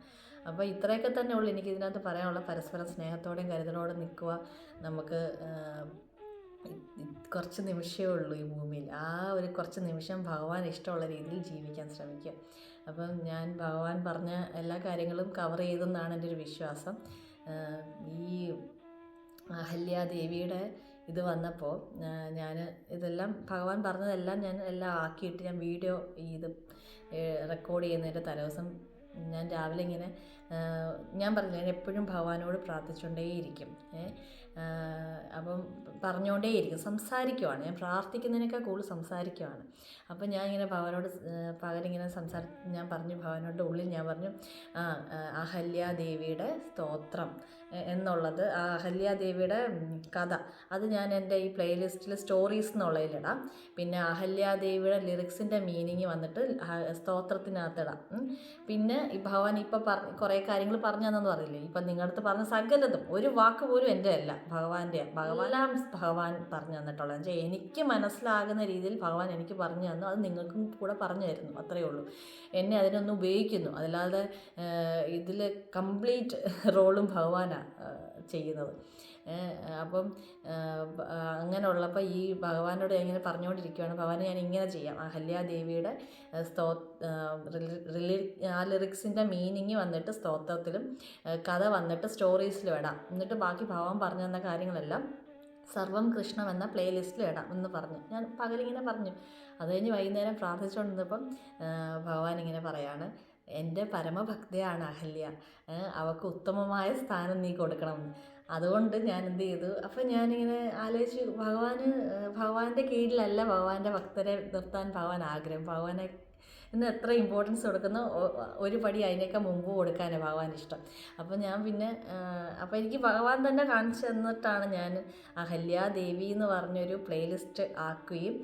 അപ്പോൾ ഇത്രയൊക്കെ തന്നെ ഉള്ളൂ എനിക്ക് ഇതിനകത്ത് പറയാനുള്ള. പരസ്പരം സ്നേഹത്തോടെയും കരുതലോടെ നിൽക്കുക. നമുക്ക് കുറച്ച് നിമിഷമേ ഉള്ളൂ ഈ ഭൂമിയിൽ. ആ ഒരു കുറച്ച് നിമിഷം ഭഗവാൻ ഇഷ്ടമുള്ള രീതിയിൽ ജീവിക്കാൻ ശ്രമിക്കുക. അപ്പം ഞാൻ ഭഗവാൻ പറഞ്ഞ എല്ലാ കാര്യങ്ങളും കവർ ചെയ്തെന്നാണ് എൻ്റെ ഒരു വിശ്വാസം. ഈ അഹല്യാദേവിയുടെ ഇത് വന്നപ്പോൾ ഞാൻ ഇതെല്ലാം ഭഗവാൻ പറഞ്ഞതെല്ലാം ഞാൻ എല്ലാം ആക്കിയിട്ട് ഞാൻ വീഡിയോ ഇത് റെക്കോർഡ് ചെയ്യുന്നതിൻ്റെ തലേദിവസം ഞാൻ രാവിലെ ഇങ്ങനെ ഞാൻ പറഞ്ഞില്ല, ഞാൻ എപ്പോഴും ഭഗവാനോട് പ്രാർത്ഥിച്ചുകൊണ്ടേയിരിക്കും. അപ്പം പറഞ്ഞുകൊണ്ടേയിരിക്കും, സംസാരിക്കുവാണ്. ഞാൻ പ്രാർത്ഥിക്കുന്നതിനേക്കാൾ കൂടുതൽ സംസാരിക്കുവാണ്. അപ്പം ഞാൻ ഇങ്ങനെ ഭഗവാനോട് പകലിങ്ങനെ ഞാൻ പറഞ്ഞു, ഭഗവാനോട് ഉള്ളിൽ ഞാൻ പറഞ്ഞു, അഹല്യാദേവിയുടെ സ്തോത്രം എന്നുള്ളത്, ആ അഹല്യാദേവിയുടെ കഥ അത് ഞാൻ എൻ്റെ ഈ പ്ലേലിസ്റ്റിൽ സ്റ്റോറീസ് എന്നുള്ളതിലിടാം. പിന്നെ അഹല്യാദേവിയുടെ ലിറിക്സിൻ്റെ മീനിങ് വന്നിട്ട് സ്തോത്രത്തിനകത്തിടാം. പിന്നെ ഈ ഭഗവാൻ ഇപ്പം കുറേ കാര്യങ്ങൾ പറഞ്ഞു തന്നെന്ന് പറയില്ലേ, ഇപ്പം നിങ്ങളുടെ അടുത്ത് പറഞ്ഞ സകലതും ഒരു വാക്ക് പോലും എൻ്റെ അല്ല, ഭഗവാനെല്ലാം ഭഗവാൻ പറഞ്ഞു തന്നിട്ടുള്ളത്. എന്ന് വെച്ചാൽ എനിക്ക് മനസ്സിലാകുന്ന രീതിയിൽ ഭഗവാൻ എനിക്ക് പറഞ്ഞു തന്നു, അത് നിങ്ങൾക്കും കൂടെ പറഞ്ഞു തരുന്നു, അത്രയേ ഉള്ളൂ. എന്നെ അതിനൊന്ന് ഉപയോഗിക്കുന്നു, അതല്ലാതെ ഇതിൽ കംപ്ലീറ്റ് റോളും ഭഗവാനാണ് ചെയ്യുന്നത്. അപ്പം അങ്ങനെയുള്ളപ്പോൾ ഈ ഭഗവാനോട് ഞാൻ ഇങ്ങനെ പറഞ്ഞുകൊണ്ടിരിക്കുകയാണ്, ഭഗവാനെ ഞാൻ ഇങ്ങനെ ചെയ്യാം. അഹല്യാദേവിയുടെ ആ ലിറിക്സിൻ്റെ മീനിങ് വന്നിട്ട് സ്തോത്രത്തിലും കഥ വന്നിട്ട് സ്റ്റോറീസിലും ഇടാം. എന്നിട്ട് ബാക്കി ഭഗവാൻ പറഞ്ഞു തന്ന കാര്യങ്ങളെല്ലാം സർവം കൃഷ്ണം എന്ന പ്ലേലിസ്റ്റിൽ ഇടാം എന്ന് പറഞ്ഞു. ഞാൻ പകലിങ്ങനെ പറഞ്ഞു. അത് കഴിഞ്ഞ് വൈകുന്നേരം പ്രാർത്ഥിച്ചുകൊണ്ടിരുന്നപ്പം ഭഗവാൻ ഇങ്ങനെ പറയാണ്, എൻ്റെ പരമഭക്തയാണ് അഹല്യ, അവൾക്ക് ഉത്തമമായ സ്ഥാനം നീ കൊടുക്കണമെന്ന്. അതുകൊണ്ട് ഞാൻ എന്ത് ചെയ്തു, അപ്പം ഞാനിങ്ങനെ ആലോചിച്ചു, ഭഗവാന്റെ കീഴിലല്ല ഭഗവാന്റെ ഭക്തരെ നിർത്താൻ ഭഗവാൻ ആഗ്രഹം. ഭഗവാനെ ഇന്ന് എത്ര ഇമ്പോർട്ടൻസ് കൊടുക്കുന്നോ ഒരു പടി അതിനേക്കാൾ മുമ്പ് കൊടുക്കാനാണ് ഭഗവാൻ ഇഷ്ടം. അപ്പോൾ ഞാൻ പിന്നെ അപ്പോൾ എനിക്ക് ഭഗവാൻ തന്നെ കാണിച്ചു തന്നിട്ടാണ് ഞാൻ അഹല്യാദേവി എന്ന് പറഞ്ഞൊരു പ്ലേലിസ്റ്റ് ആക്കുകയും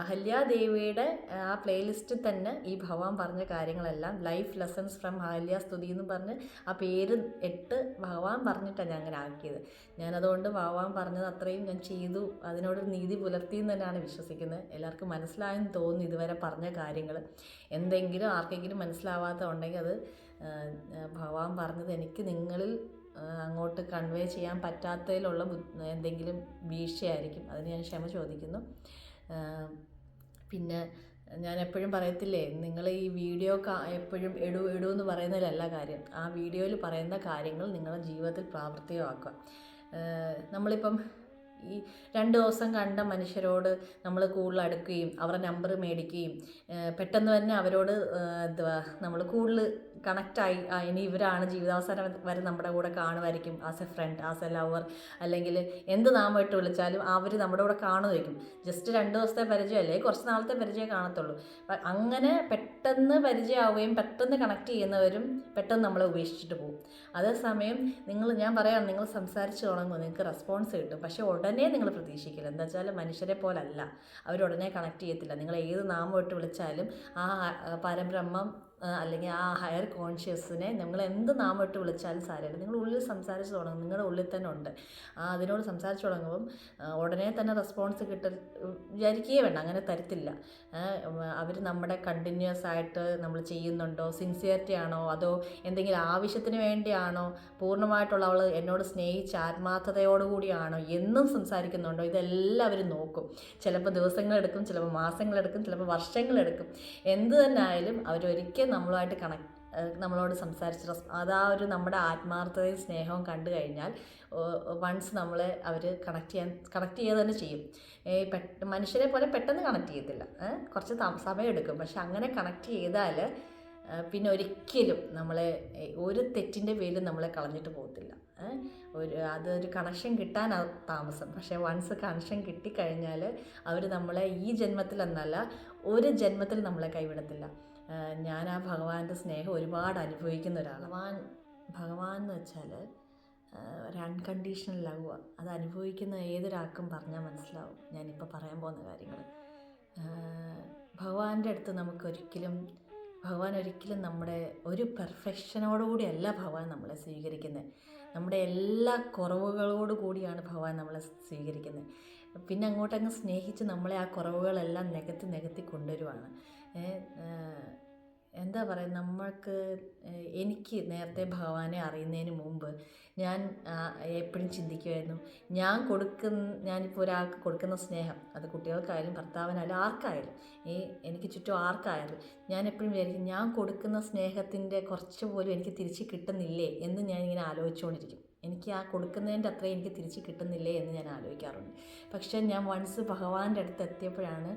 അഹല്യാദേവിയുടെ ആ പ്ലേലിസ്റ്റിൽ തന്നെ ഈ ഭഗവാൻ പറഞ്ഞ കാര്യങ്ങളെല്ലാം ലൈഫ് ലെസൺസ് ഫ്രം അഹല്യ സ്തുതി എന്ന് പറഞ്ഞ് ആ പേര് ഇട്ട് ഭഗവാൻ പറഞ്ഞിട്ടാണ് ഞാൻ അങ്ങനെ ആക്കിയത്. ഞാനതുകൊണ്ട് ഭഗവാൻ പറഞ്ഞത് അത്രയും ഞാൻ ചെയ്തു, അതിനോട് നീതി പുലർത്തി എന്ന് തന്നെയാണ് വിശ്വസിക്കുന്നത്. എല്ലാവർക്കും മനസ്സിലായെന്ന് തോന്നുന്നു ഇതുവരെ പറഞ്ഞ കാര്യങ്ങൾ. എന്തെങ്കിലും ആർക്കെങ്കിലും മനസ്സിലാവാത്ത ഉണ്ടെങ്കിൽ അത് ഭഗവാൻ പറഞ്ഞത് എനിക്ക് നിങ്ങളിൽ അങ്ങോട്ട് കൺവേ ചെയ്യാൻ പറ്റാത്തതിലുള്ള എന്തെങ്കിലും വീഴ്ചയായിരിക്കും. അതിന് ഞാൻ ക്ഷമ ചോദിക്കുന്നു. പിന്നെ ഞാൻ എപ്പോഴും പറയത്തില്ലേ, നിങ്ങൾ ഈ വീഡിയോ എപ്പോഴും ഇടൂ എന്ന് പറയുന്നതിലല്ല കാര്യം. ആ വീഡിയോയിൽ പറയുന്ന കാര്യങ്ങൾ നിങ്ങളുടെ ജീവിതത്തിൽ പ്രാവർത്തികമാക്കുക. നമ്മളിപ്പം ഈ 2 ദിവസം കണ്ട മനുഷ്യരോട് നമ്മൾ കൂടുതൽ അടുക്കുകയും അവരുടെ നമ്പർ മേടിക്കുകയും പെട്ടെന്ന് തന്നെ അവരോട് നമ്മൾ കൂടുതൽ കണക്റ്റായി ഇനി ഇവരാണ് ജീവിതാവസാനം വരെ നമ്മുടെ കൂടെ കാണുമായിരിക്കും, as a friend, as A lover, അല്ലെങ്കിൽ എന്ത് നാമമായിട്ട് വിളിച്ചാലും അവർ നമ്മുടെ കൂടെ കാണുമായിരിക്കും. ജസ്റ്റ് 2 ദിവസത്തെ പരിചയമല്ലേ, കുറച്ച് നാളത്തെ പരിചയം കാണത്തുള്ളൂ. അങ്ങനെ പെട്ടെന്ന് പരിചയമാവുകയും പെട്ടെന്ന് കണക്ട് ചെയ്യുന്നവരും പെട്ടെന്ന് നമ്മളെ ഉപേക്ഷിച്ചിട്ട് പോകും. അതേസമയം ഞാൻ പറയാം, നിങ്ങൾ സംസാരിച്ച് തുടങ്ങും, നിങ്ങൾക്ക് റെസ്പോൺസ് കിട്ടും. പക്ഷേ ഉടനെ നിങ്ങൾ പ്രതീക്ഷിക്കില്ല. എന്താ വെച്ചാൽ മനുഷ്യരെ പോലല്ല, അവരുടനെ കണക്ട് ചെയ്യത്തില്ല. നിങ്ങൾ ഏത് നാമം ഇട്ട് വിളിച്ചാലും ആ പരബ്രഹ്മം അല്ലെങ്കിൽ ആ ഹയർ കോൺഷ്യസിനെ നിങ്ങൾ എന്ത് നാമം ഇട്ട് വിളിച്ചാലും സാരമില്ല. നിങ്ങൾ ഉള്ളിൽ സംസാരിച്ച് തുടങ്ങും, നിങ്ങളുടെ ഉള്ളിൽ തന്നെ ഉണ്ട്. അതിനോട് സംസാരിച്ച് തുടങ്ങുമ്പം ഉടനെ തന്നെ റെസ്പോൺസ് വിചാരിക്കുകയേ വേണ്ട, അങ്ങനെ തരത്തില്ല. അവർ നമ്മുടെ കണ്ടിന്യൂസ് ആയിട്ട് നമ്മൾ ചെയ്യുന്നുണ്ടോ, സിൻസിയറിറ്റി ആണോ, അതോ എന്തെങ്കിലും ആവശ്യത്തിന് വേണ്ടിയാണോ, പൂർണ്ണമായിട്ടുള്ള അവൾ എന്നോട് സ്നേഹിച്ച ആത്മാർത്ഥതയോടുകൂടിയാണോ, എന്നും സംസാരിക്കുന്നുണ്ടോ, ഇതെല്ലാം അവർ നോക്കും. ചിലപ്പോൾ ദിവസങ്ങളെടുക്കും, ചിലപ്പോൾ മാസങ്ങളെടുക്കും, ചിലപ്പോൾ വർഷങ്ങളെടുക്കും. എന്ത് തന്നെ ആയാലും അവരൊരിക്കൽ നമ്മളായിട്ട് നമ്മളോട് സംസാരിച്ച് അതാ ഒരു നമ്മുടെ ആത്മാർത്ഥതയും സ്നേഹവും കണ്ടു കഴിഞ്ഞാൽ വൺസ് നമ്മളെ അവർ കണക്ട് ചെയ്യുക തന്നെ ചെയ്യും. മനുഷ്യരെ പോലെ പെട്ടെന്ന് കണക്ട് ചെയ്യത്തില്ല, കുറച്ച് സമയമെടുക്കും. പക്ഷെ അങ്ങനെ കണക്ട് ചെയ്താൽ പിന്നെ ഒരിക്കലും നമ്മളെ ഒരു തെറ്റിൻ്റെ പേരിൽ നമ്മളെ കളഞ്ഞിട്ട് പോകത്തില്ല. അതൊരു കണക്ഷൻ കിട്ടാൻ താമസം. പക്ഷേ വൺസ് കണക്ഷൻ കിട്ടിക്കഴിഞ്ഞാൽ അവർ നമ്മളെ ഈ ജന്മത്തിലെന്നല്ല ഒരു ജന്മത്തിൽ നമ്മളെ കൈവിടത്തില്ല. ഞാൻ ആ ഭഗവാന്റെ സ്നേഹം ഒരുപാട് അനുഭവിക്കുന്ന ഒരാളാണ്. ഭഗവാൻ എന്ന് വെച്ചാൽ ഒരു അൺകണ്ടീഷണൽ ലവ്. അത് അനുഭവിക്കുന്ന ഏതൊരാൾക്കും പറഞ്ഞാൽ മനസ്സിലാവും ഞാനിപ്പോൾ പറയാൻ പോകുന്ന കാര്യങ്ങൾ. ഭഗവാന്റെ അടുത്ത് ഭഗവാൻ ഒരിക്കലും നമ്മുടെ ഒരു പെർഫെക്ഷനോടുകൂടിയല്ല ഭഗവാൻ നമ്മളെ സ്വീകരിക്കുന്നത്. നമ്മുടെ എല്ലാ കുറവുകളോടു കൂടിയാണ് ഭഗവാൻ നമ്മളെ സ്വീകരിക്കുന്നത്. പിന്നെ അങ്ങോട്ടങ്ങ് സ്നേഹിച്ച് നമ്മളെ ആ കുറവുകളെല്ലാം നികത്തി കൊണ്ടുവരുവാണ്. എന്താ പറയുക, എനിക്ക് നേരത്തെ ഭഗവാനെ അറിയുന്നതിന് മുമ്പ് ഞാൻ എപ്പോഴും ചിന്തിക്കുമായിരുന്നു, ഞാനിപ്പോൾ ഒരാൾക്ക് കൊടുക്കുന്ന സ്നേഹം, അത് കുട്ടികൾക്കായാലും ഭർത്താവിനായാലും ആർക്കായാലും, എനിക്ക് ചുറ്റും ആർക്കായാലും, ഞാൻ എപ്പോഴും വിചാരിക്കും ഞാൻ കൊടുക്കുന്ന സ്നേഹത്തിൻ്റെ കുറച്ച് പോലും എനിക്ക് തിരിച്ച് കിട്ടുന്നില്ലേ എന്ന് ഞാനിങ്ങനെ ആലോചിച്ചുകൊണ്ടിരിക്കും. എനിക്ക് ആ കൊടുക്കുന്നതിൻ്റെ അത്രയും എനിക്ക് തിരിച്ച് കിട്ടുന്നില്ലേ എന്ന് ഞാൻ ആലോചിക്കാറുണ്ട്. പക്ഷേ ഞാൻ വൺസ് ഭഗവാന്റെ അടുത്ത് എത്തിയപ്പോഴാണ്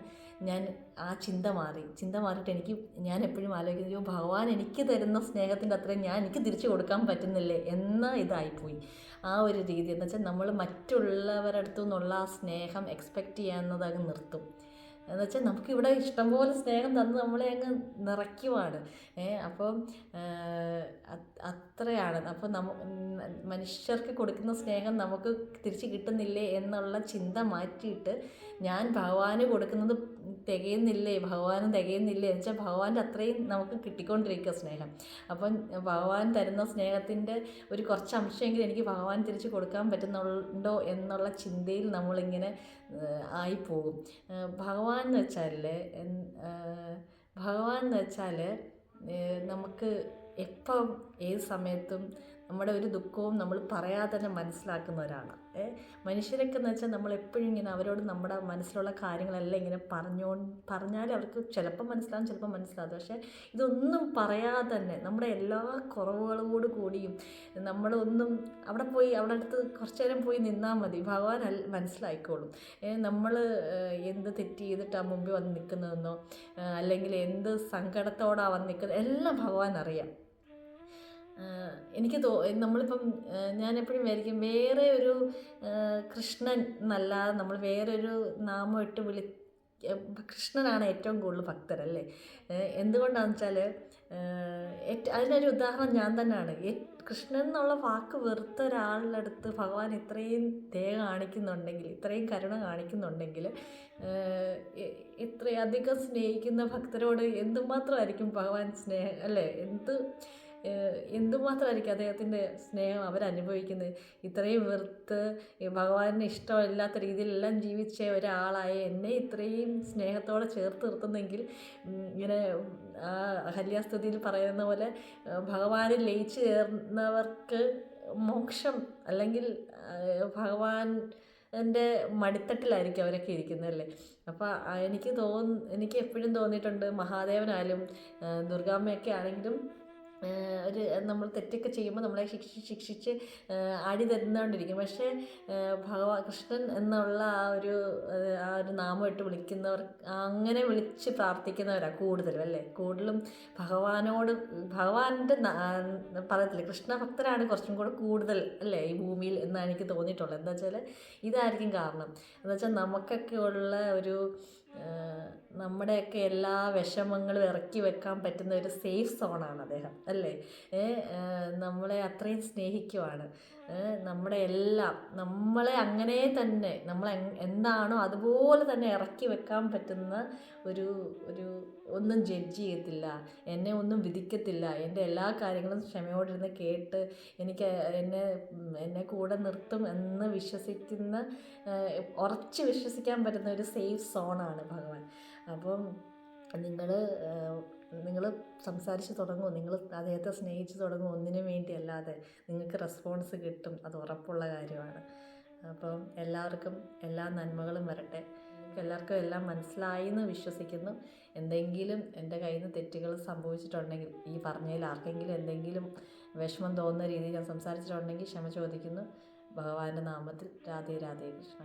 ഞാൻ ആ ചിന്ത മാറിയിട്ട് ഞാൻ എപ്പോഴും ആലോചിക്കുന്നത്, ഭഗവാൻ എനിക്ക് തരുന്ന സ്നേഹത്തിൻ്റെ അത്രയും എനിക്ക് തിരിച്ചു കൊടുക്കാൻ പറ്റുന്നില്ലേ എന്ന ഇതായിപ്പോയി. ആ ഒരു രീതി എന്ന് വെച്ചാൽ നമ്മൾ മറ്റുള്ളവരുടെ അടുത്തു നിന്നുള്ള ആ സ്നേഹം എക്സ്പെക്റ്റ് ചെയ്യാവുന്നത് അങ്ങ് നിർത്തും. എന്നുവെച്ചാൽ നമുക്കിവിടെ ഇഷ്ടംപോലെ സ്നേഹം തന്ന് നമ്മളെ അങ്ങ് നിറയ്ക്കുവാണ്. അപ്പം അത്രയാണ്. അപ്പം മനുഷ്യർക്ക് കൊടുക്കുന്ന സ്നേഹം നമുക്ക് തിരിച്ച് കിട്ടുന്നില്ലേ എന്നുള്ള ചിന്ത മാറ്റിയിട്ട് ഞാൻ ഭഗവാന് കൊടുക്കുന്നത് ഭഗവാനും തികയുന്നില്ലേ എന്ന് വെച്ചാൽ ഭഗവാന്റെ അത്രയും നമുക്ക് കിട്ടിക്കൊണ്ടിരിക്കുക സ്നേഹം. അപ്പം ഭഗവാൻ തരുന്ന സ്നേഹത്തിൻ്റെ ഒരു കുറച്ച് അംശമെങ്കിലും എനിക്ക് ഭഗവാൻ തിരിച്ച് കൊടുക്കാൻ പറ്റുന്നുണ്ടോ എന്നുള്ള ചിന്തയിൽ നമ്മളിങ്ങനെ ആയിപ്പോകും. ഭഗവാൻ എന്ന് വെച്ചാൽ നമുക്ക് എപ്പം ഏത് സമയത്തും നമ്മുടെ ഒരു ദുഃഖവും നമ്മൾ പറയാതെ തന്നെ മനസ്സിലാക്കുന്ന ഒരാളാണ്. മനുഷ്യരൊക്കെ എന്ന് വെച്ചാൽ നമ്മളെപ്പോഴും ഇങ്ങനെ അവരോട് നമ്മുടെ മനസ്സിലുള്ള കാര്യങ്ങളെല്ലാം ഇങ്ങനെ പറഞ്ഞാൽ അവർക്ക് ചിലപ്പോൾ മനസ്സിലാവും, ചിലപ്പോൾ മനസ്സിലാവും. പക്ഷേ ഇതൊന്നും പറയാതെ തന്നെ നമ്മുടെ എല്ലാ കുറവുകളോട് കൂടിയും നമ്മളൊന്നും അവിടെ അടുത്ത് കുറച്ച് നേരം പോയി നിന്നാൽ മതി, ഭഗവാൻ മനസ്സിലായിക്കോളും. നമ്മൾ എന്ത് തെറ്റ് ചെയ്തിട്ടാണ് മുമ്പിൽ വന്ന് നിൽക്കുന്നതെന്നോ അല്ലെങ്കിൽ എന്ത് സങ്കടത്തോടാണ് വന്ന് നിൽക്കുന്നത് എല്ലാം ഭഗവാൻ അറിയാം. നമ്മളിപ്പം ഞാൻ എപ്പോഴും വിചാരിക്കും, വേറെ ഒരു കൃഷ്ണൻ എന്നല്ലാതെ നമ്മൾ വേറൊരു നാമം ഇട്ട് കൃഷ്ണനാണ് ഏറ്റവും കൂടുതൽ ഭക്തരല്ലേ. എന്തുകൊണ്ടാണെന്ന് വെച്ചാൽ അതിനൊരു ഉദാഹരണം ഞാൻ തന്നെയാണ്. കൃഷ്ണൻ എന്നുള്ള വാക്ക് വെറുത്ത ഒരാളുടെ അടുത്ത് ഭഗവാൻ ഇത്രയും ദയ കാണിക്കുന്നുണ്ടെങ്കിൽ, ഇത്രയും കരുണ കാണിക്കുന്നുണ്ടെങ്കിൽ, ഇത്രയധികം സ്നേഹിക്കുന്ന ഭക്തരോട് എന്തുമാത്രമായിരിക്കും ഭഗവാൻ സ്നേഹം അല്ലേ, എന്തുമാത്രമായിരിക്കും അദ്ദേഹത്തിൻ്റെ സ്നേഹം അവരനുഭവിക്കുന്നത്. ഇത്രയും വെറുത്ത് ഭഗവാന് ഇഷ്ടമില്ലാത്ത രീതിയിലെല്ലാം ജീവിച്ച ഒരാളായ എന്നെ ഇത്രയും സ്നേഹത്തോടെ ചേർത്ത് നിർത്തുന്നെങ്കിൽ, ഇങ്ങനെ ഹല്യാസ്തുതിയിൽ പറയുന്ന പോലെ ഭഗവാനിൽ ലയിച്ചു ചേർന്നവർക്ക് മോക്ഷം അല്ലെങ്കിൽ ഭഗവാൻ്റെ മടിത്തട്ടിലായിരിക്കും അവരൊക്കെ ഇരിക്കുന്നതല്ലേ. അപ്പോൾ എനിക്ക് എപ്പോഴും തോന്നിയിട്ടുണ്ട്, മഹാദേവനായാലും ദുർഗാമ്മയൊക്കെ ആണെങ്കിലും നമ്മൾ തെറ്റൊക്കെ ചെയ്യുമ്പോൾ നമ്മളെ ശിക്ഷിച്ച് അടി തരുന്നോണ്ടിരിക്കും. പക്ഷേ കൃഷ്ണൻ എന്നുള്ള ആ ഒരു നാമം ഇട്ട് വിളിക്കുന്നവർ, അങ്ങനെ വിളിച്ച് പ്രാർത്ഥിക്കുന്നവരാണ് കൂടുതലും അല്ലേ. കൂടുതലും ഭഗവാന്റെ പറയത്തില്ല, കൃഷ്ണ ഭക്തരാണ് കുറച്ചും കൂടെ കൂടുതൽ അല്ലേ ഈ ഭൂമിയിൽ എന്നാണ് എനിക്ക് തോന്നിയിട്ടുള്ളത്. എന്താ വെച്ചാൽ ഇതായിരിക്കും കാരണം. എന്താ വെച്ചാൽ നമുക്കൊക്കെ ഉള്ള ഒരു നമ്മുടെയൊക്കെ എല്ലാ വിഷമങ്ങളും ഇറക്കി വെക്കാൻ പറ്റുന്ന ഒരു സേഫ് സോണാണ് അദ്ദേഹം അല്ലേ. നമ്മളെ അത്രയും സ്നേഹിക്കുവാണ്. നമ്മുടെ എല്ലാം നമ്മളെ അങ്ങനെ തന്നെ എന്താണോ അതുപോലെ തന്നെ ഇറക്കി വെക്കാൻ പറ്റുന്ന ഒരു ഒന്നും ജഡ്ജ് ചെയ്യത്തില്ല, എന്നെ ഒന്നും വിധിക്കത്തില്ല, എൻ്റെ എല്ലാ കാര്യങ്ങളും ക്ഷമയോടിരുന്ന് കേട്ട് എന്നെ കൂടെ നിർത്തും എന്ന് ഉറച്ച് വിശ്വസിക്കാൻ പറ്റുന്ന ഒരു സേഫ് സോണാണ് ഭഗവാൻ. അപ്പം നിങ്ങൾ സംസാരിച്ച് തുടങ്ങുമോ, നിങ്ങൾ അദ്ദേഹത്തെ സ്നേഹിച്ച് തുടങ്ങുമോ, ഒന്നിനു വേണ്ടിയല്ലാതെ നിങ്ങൾക്ക് റെസ്പോൺസ് കിട്ടും, അത് ഉറപ്പുള്ള കാര്യമാണ്. അപ്പം എല്ലാവർക്കും എല്ലാ നന്മകളും വരട്ടെ. എല്ലാവർക്കും എല്ലാം മനസ്സിലായി എന്ന് വിശ്വസിക്കുന്നു. എന്തെങ്കിലും എൻ്റെ കയ്യിൽ നിന്ന് തെറ്റുകൾ സംഭവിച്ചിട്ടുണ്ടെങ്കിൽ, ഈ പറഞ്ഞതിൽ ആർക്കെങ്കിലും എന്തെങ്കിലും വിഷമം തോന്നുന്ന രീതിയിൽ ഞാൻ സംസാരിച്ചിട്ടുണ്ടെങ്കിൽ ക്ഷമ ചോദിക്കുന്നു. ഭഗവാന്റെ നാമത്തിൽ രാധേ രാധേ കൃഷ്ണ.